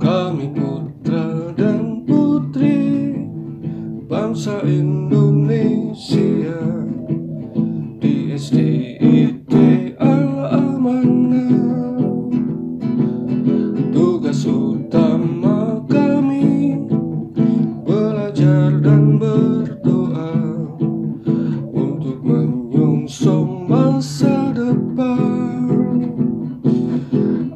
Kami putra dan putri bangsa Indonesia di SDIT Al-Amanah. Tugas utama kami belajar dan berdoa untuk menyongsong masa depan.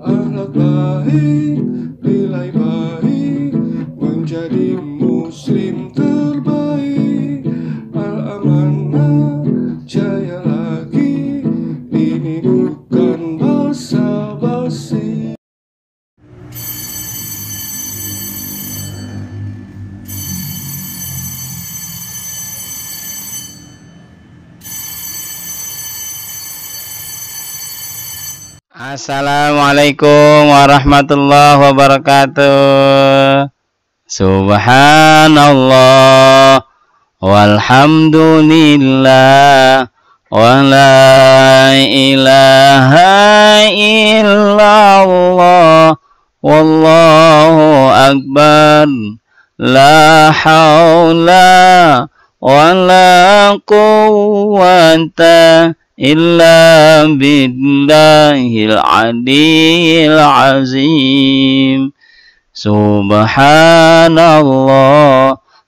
Akhlak baik, nilai baik, menjadi muslim terbaik. Al-Amanah jaya lagi, ini bukan basa-basi. Assalamualaikum warahmatullahi wabarakatuh. Subhanallah walhamdulillah wa la ilaha illallah wallahu akbar. La haula wa la quwwata illa billahil aliyil azim. Subhanallah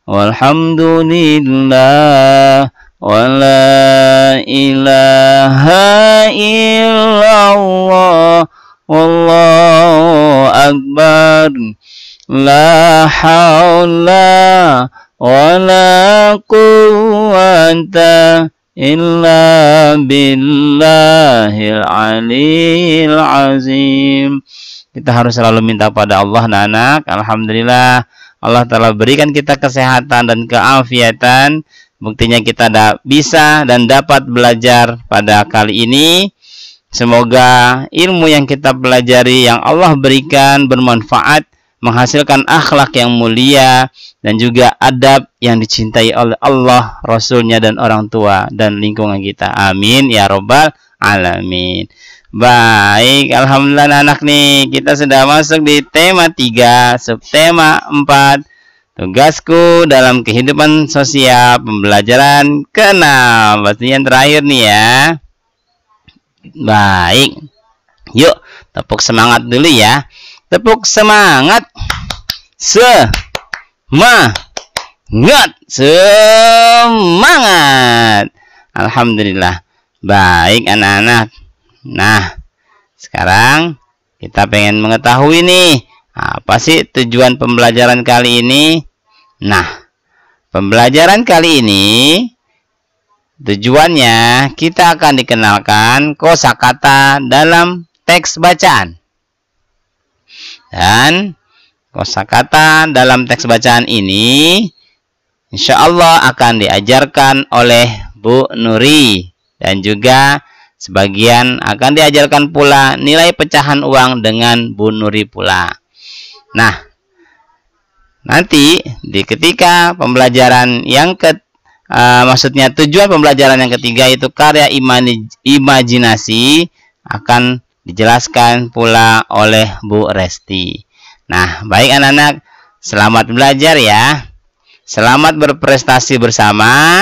walhamdulillah wa la ilaha illallah wallahu akbar. La haula wa la quwwata illa billahil aliyil azim. Kita harus selalu minta pada Allah, anak. Alhamdulillah Allah telah berikan kita kesehatan dan keafiatan. Buktinya kita bisa dan dapat belajar pada kali ini. Semoga ilmu yang kita pelajari yang Allah berikan bermanfaat, menghasilkan akhlak yang mulia dan juga adab yang dicintai oleh Allah, Rasulnya, dan orang tua dan lingkungan kita. Amin ya robbal alamin. Baik, alhamdulillah anak nih, kita sudah masuk di tema 3, subtema 4, tugasku dalam kehidupan sosial, pembelajaran ke-6. Pasti yang terakhir nih ya. Baik, yuk tepuk semangat dulu ya. Tepuk semangat. Semangat. Alhamdulillah. Baik anak-anak. Nah, sekarang kita pengen mengetahui nih, apa sih tujuan pembelajaran kali ini? Nah, pembelajaran kali ini tujuannya kita akan dikenalkan kosakata dalam teks bacaan. Dan kosakata dalam teks bacaan ini insya Allah akan diajarkan oleh Bu Nuri, dan juga sebagian akan diajarkan pula nilai pecahan uang dengan Bu Nuri pula. Nah, nanti di ketika pembelajaran yang maksudnya tujuan pembelajaran yang ketiga itu karya imajinasi akan dijelaskan pula oleh Bu Resti. Nah, baik anak-anak, selamat belajar ya. Selamat berprestasi bersama,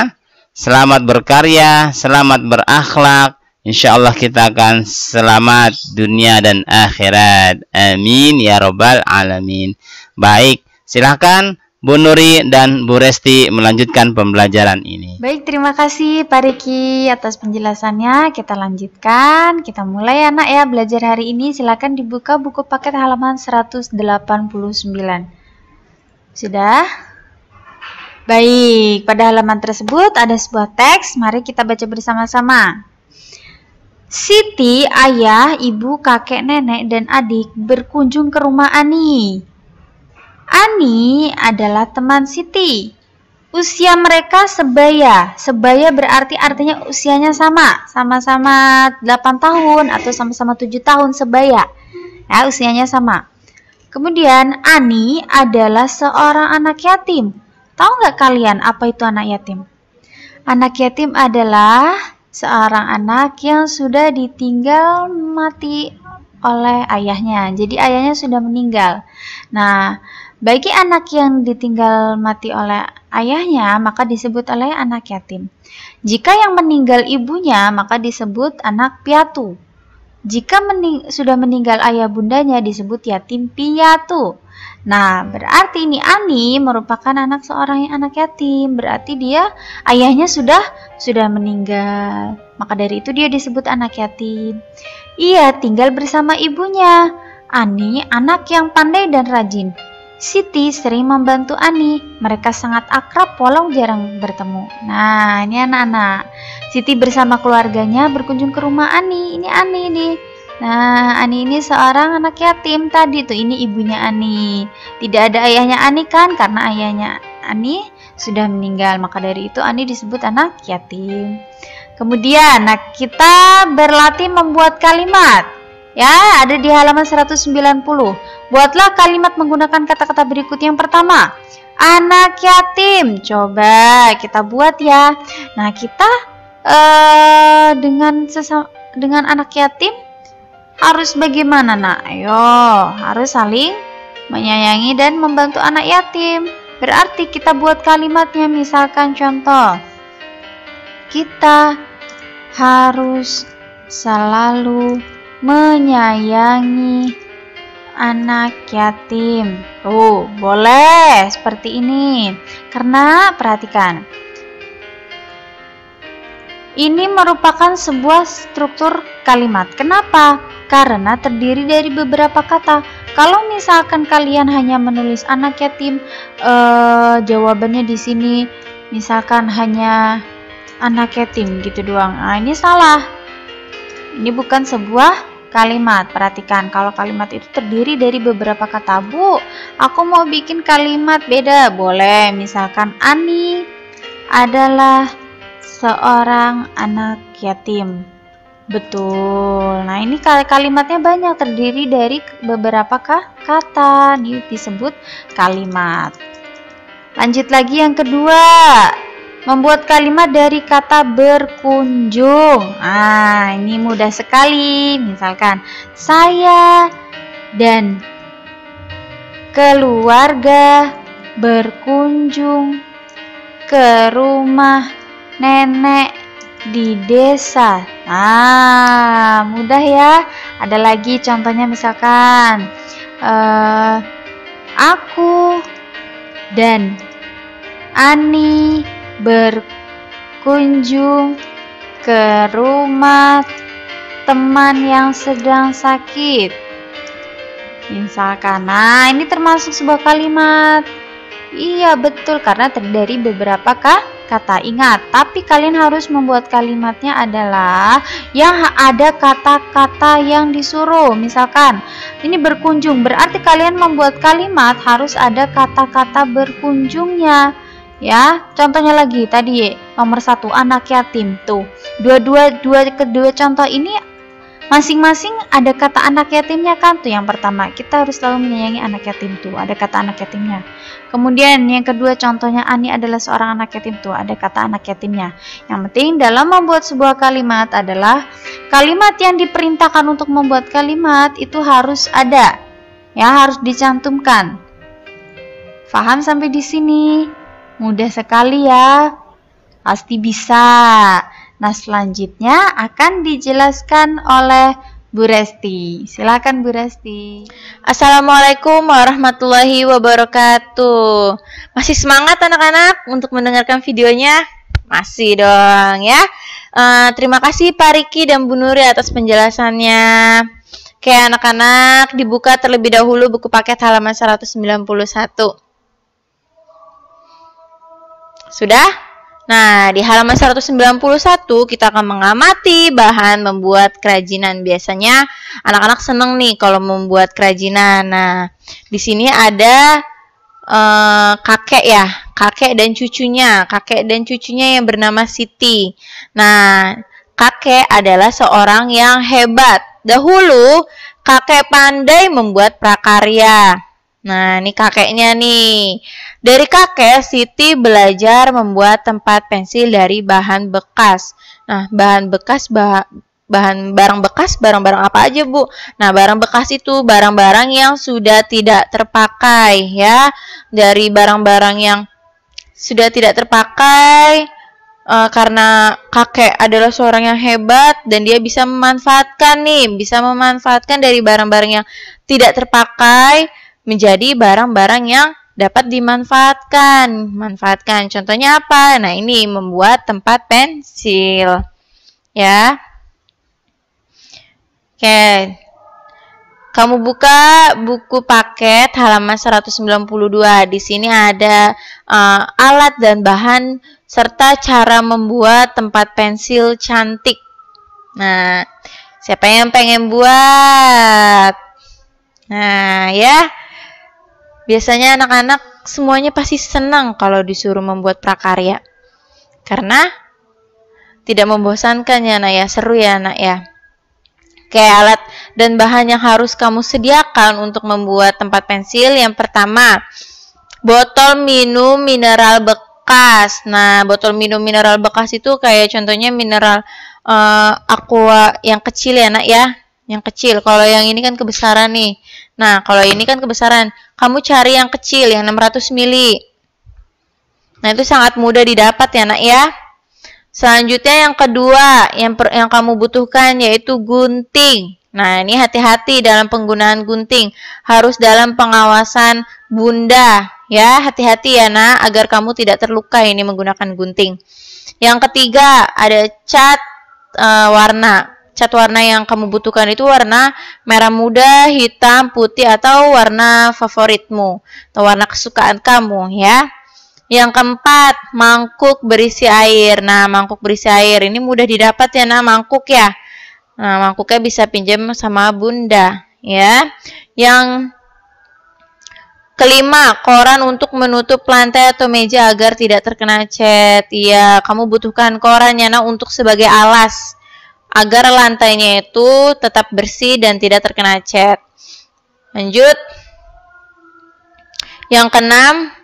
selamat berkarya, selamat berakhlak. Insya Allah kita akan selamat dunia dan akhirat. Amin ya robbal alamin. Baik, silahkan Bu Nuri dan Bu Resti melanjutkan pembelajaran ini. Baik, terima kasih Pak Riki atas penjelasannya. Kita lanjutkan. Kita mulai anak ya belajar hari ini. Silakan dibuka buku paket halaman 189. Sudah? Baik, pada halaman tersebut ada sebuah teks. Mari kita baca bersama-sama. Siti, ayah, ibu, kakek, nenek, dan adik berkunjung ke rumah Ani. Ani adalah teman Siti. Usia mereka sebaya. Sebaya berarti artinya usianya sama-sama 8 tahun atau sama-sama 7 tahun sebaya. Ya, usianya sama. Kemudian Ani adalah seorang anak yatim. Tahu nggak kalian apa itu anak yatim? Anak yatim adalah seorang anak yang sudah ditinggal mati oleh ayahnya. Jadi ayahnya sudah meninggal. Nah, bagi anak yang ditinggal mati oleh ayahnya, maka disebut oleh anak yatim. Jika yang meninggal ibunya, maka disebut anak piatu. Jika sudah meninggal ayah bundanya, disebut yatim piatu. Nah, berarti ini Ani merupakan anak seorang yang anak yatim. Berarti dia ayahnya sudah meninggal. Maka dari itu dia disebut anak yatim. Ia tinggal bersama ibunya. Ani anak yang pandai dan rajin. Siti sering membantu Ani. Mereka sangat akrab walau jarang bertemu. Nah, ini anak-anak. Siti bersama keluarganya berkunjung ke rumah Ani. Ini Ani nih. Nah, Ani ini seorang anak yatim tadi tuh. Ini ibunya Ani. Tidak ada ayahnya Ani kan? Karena ayahnya Ani sudah meninggal. Maka dari itu Ani disebut anak yatim. Kemudian, kita berlatih membuat kalimat. Ya, ada di halaman 190. Buatlah kalimat menggunakan kata-kata berikut. Yang pertama, anak yatim. Coba kita buat ya. Nah, kita dengan anak yatim harus bagaimana, nak? Ayo, harus saling menyayangi dan membantu anak yatim. Berarti kita buat kalimatnya. Misalkan contoh, kita harus selalu menyayangi anak yatim. Tuh, boleh seperti ini. Karena perhatikan, ini merupakan sebuah struktur kalimat. Kenapa? Karena terdiri dari beberapa kata. Kalau misalkan kalian hanya menulis anak yatim, jawabannya di sini misalkan hanya anak yatim gitu doang. Nah, ini salah. Ini bukan sebuah kalimat. Perhatikan, kalau kalimat itu terdiri dari beberapa kata. Bu, aku mau bikin kalimat beda. Boleh, misalkan Ani adalah seorang anak yatim. Betul. Nah, ini kalimatnya banyak, terdiri dari beberapa kata. Ini disebut kalimat. Lanjut lagi yang kedua. Membuat kalimat dari kata berkunjung. Nah, ini mudah sekali. Misalkan, saya dan keluarga berkunjung ke rumah nenek di desa. Nah, mudah ya. Ada lagi contohnya, misalkan aku dan Ani berkunjung ke rumah teman yang sedang sakit. Misalkan, nah ini termasuk sebuah kalimat. Iya betul, karena terdiri beberapa kata. Ingat, tapi kalian harus membuat kalimatnya adalah yang ada kata-kata yang disuruh. Misalkan, ini berkunjung, berarti kalian membuat kalimat harus ada kata-kata berkunjungnya. Ya, contohnya lagi tadi nomor 1 anak yatim tuh. Kedua contoh ini masing-masing ada kata anak yatimnya kan tuh. Yang pertama, kita harus selalu menyayangi anak yatim tuh, ada kata anak yatimnya. Kemudian yang kedua contohnya Ani adalah seorang anak yatim tuh, ada kata anak yatimnya. Yang penting dalam membuat sebuah kalimat adalah kalimat yang diperintahkan untuk membuat kalimat itu harus ada. Ya, harus dicantumkan. Paham sampai di sini? Mudah sekali ya. Pasti bisa. Nah, selanjutnya akan dijelaskan oleh Bu Resti. Silakan Bu Resti. Assalamualaikum warahmatullahi wabarakatuh. Masih semangat anak-anak untuk mendengarkan videonya? Masih dong ya. Terima kasih Pak Riki dan Bu Nuri atas penjelasannya. Oke anak-anak, dibuka terlebih dahulu buku paket halaman 191. Sudah? Nah, di halaman 191 kita akan mengamati bahan membuat kerajinan. Biasanya anak-anak seneng nih kalau membuat kerajinan. Nah, di sini ada kakek ya, kakek dan cucunya. Kakek dan cucunya yang bernama Siti. Nah, kakek adalah seorang yang hebat. Dahulu, kakek pandai membuat prakarya. Nah, ini kakeknya nih. Dari kakek, Siti belajar membuat tempat pensil dari bahan bekas. Nah, bahan bekas, barang bekas, barang-barang apa aja, Bu? Nah, barang bekas itu barang-barang yang sudah tidak terpakai, ya. Dari barang-barang yang sudah tidak terpakai, karena kakek adalah seorang yang hebat dan dia bisa memanfaatkan dari barang-barang yang tidak terpakai menjadi barang-barang yang dapat dimanfaatkan. Contohnya apa? Nah, ini membuat tempat pensil. Ya. Oke. Kamu buka buku paket halaman 192. Di sini ada alat dan bahan serta cara membuat tempat pensil cantik. Nah, siapa yang pengen buat? Nah, ya. Biasanya anak-anak semuanya pasti senang kalau disuruh membuat prakarya. Karena tidak membosankan ya, Nak ya. Seru ya, Nak ya. Oke, alat dan bahan yang harus kamu sediakan untuk membuat tempat pensil. Yang pertama, botol minum mineral bekas. Nah, botol minum mineral bekas itu kayak contohnya mineral aqua yang kecil ya, Nak ya. Yang kecil. Kalau yang ini kan kebesaran nih. Nah, kalau ini kan kebesaran. Kamu cari yang kecil, yang 600 ml. Nah, itu sangat mudah didapat ya, Nak ya. Selanjutnya yang kedua, yang kamu butuhkan yaitu gunting. Nah, ini hati-hati dalam penggunaan gunting. Harus dalam pengawasan Bunda. Ya, hati-hati ya, Nak, agar kamu tidak terluka ini menggunakan gunting. Yang ketiga, ada cat warna. Cat warna yang kamu butuhkan itu warna merah muda, hitam, putih, atau warna favoritmu, atau warna kesukaan kamu ya. Yang keempat, mangkuk berisi air. Nah, mangkuk berisi air ini mudah didapat ya, Nah, mangkuk ya. Nah, mangkuknya bisa pinjam sama Bunda ya. Yang kelima, koran untuk menutup lantai atau meja agar tidak terkena cat. Iya, kamu butuhkan koran ya, Nah, untuk sebagai alas agar lantainya itu tetap bersih dan tidak terkena cat. Lanjut. Yang keenam,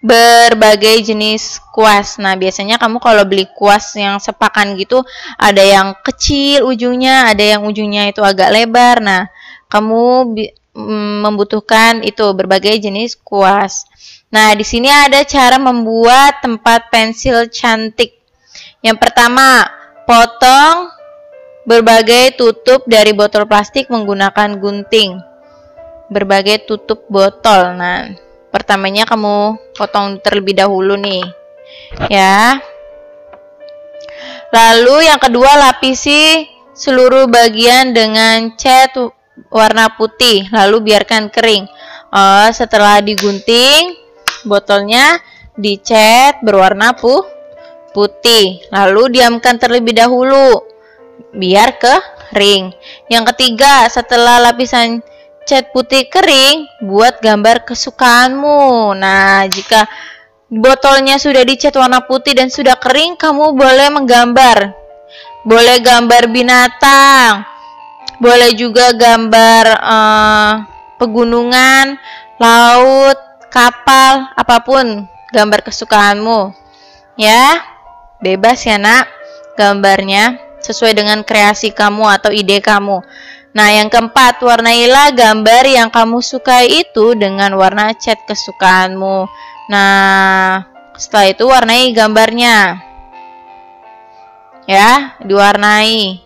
berbagai jenis kuas. Nah, biasanya kamu kalau beli kuas yang sepakan gitu, ada yang kecil ujungnya, ada yang ujungnya itu agak lebar. Nah, kamu membutuhkan itu berbagai jenis kuas. Nah, di sini ada cara membuat tempat pensil cantik. Yang pertama, potong berbagai tutup dari botol plastik menggunakan gunting. Berbagai tutup botol. Nah, pertamanya kamu potong terlebih dahulu nih. Ya. Lalu yang kedua, lapisi seluruh bagian dengan cat warna putih. Lalu biarkan kering. Setelah digunting, botolnya dicat berwarna putih. Lalu diamkan terlebih dahulu biar kering. Yang ketiga, setelah lapisan cat putih kering, buat gambar kesukaanmu. Nah, jika botolnya sudah dicat warna putih dan sudah kering, kamu boleh menggambar. Boleh gambar binatang, boleh juga gambar pegunungan, laut, kapal, apapun gambar kesukaanmu. Ya, bebas ya, Nak, gambarnya sesuai dengan kreasi kamu atau ide kamu. Nah, yang keempat, warnailah gambar yang kamu sukai itu dengan warna cat kesukaanmu. Nah, setelah itu warnai gambarnya. Ya, diwarnai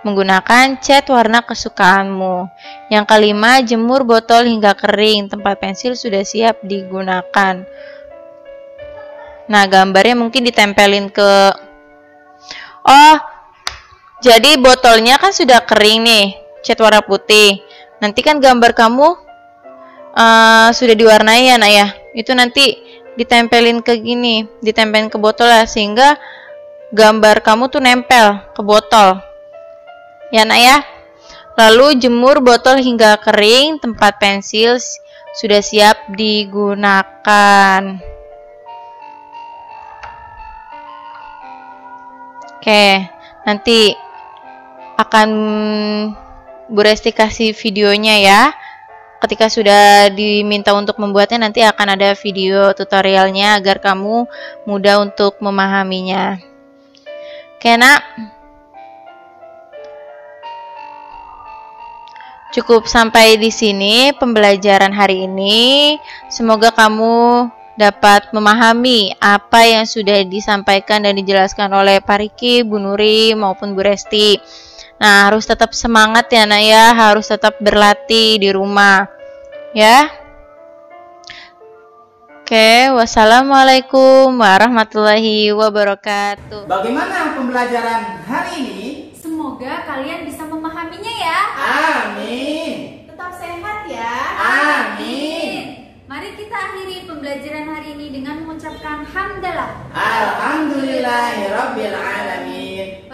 menggunakan cat warna kesukaanmu. Yang kelima, jemur botol hingga kering. Tempat pensil sudah siap digunakan. Nah, gambarnya mungkin ditempelin ke jadi botolnya kan sudah kering nih, cat warna putih. Nanti kan gambar kamu sudah diwarnai ya, Nak ya. Itu nanti ditempelin ke gini, ditempelin ke botol ya, sehingga gambar kamu tuh nempel ke botol. Ya nak ya. Lalu jemur botol hingga kering, tempat pensil sudah siap digunakan. Oke, nanti akan Bu Resti kasih videonya ya. Ketika sudah diminta untuk membuatnya, nanti akan ada video tutorialnya agar kamu mudah untuk memahaminya. Oke nak, cukup sampai di sini pembelajaran hari ini. Semoga kamu dapat memahami apa yang sudah disampaikan dan dijelaskan oleh Pak Riki, Bu Nuri maupun Bu Resti. Nah, harus tetap semangat ya nak ya, harus tetap berlatih di rumah ya. Oke, wassalamualaikum warahmatullahi wabarakatuh. Bagaimana pembelajaran hari ini? Semoga kalian bisa memahaminya ya. Amin. Tetap sehat ya. Amin. Mari kita akhiri pembelajaran hari ini dengan mengucapkan hamdalah. Alhamdulillahirabbil alamin.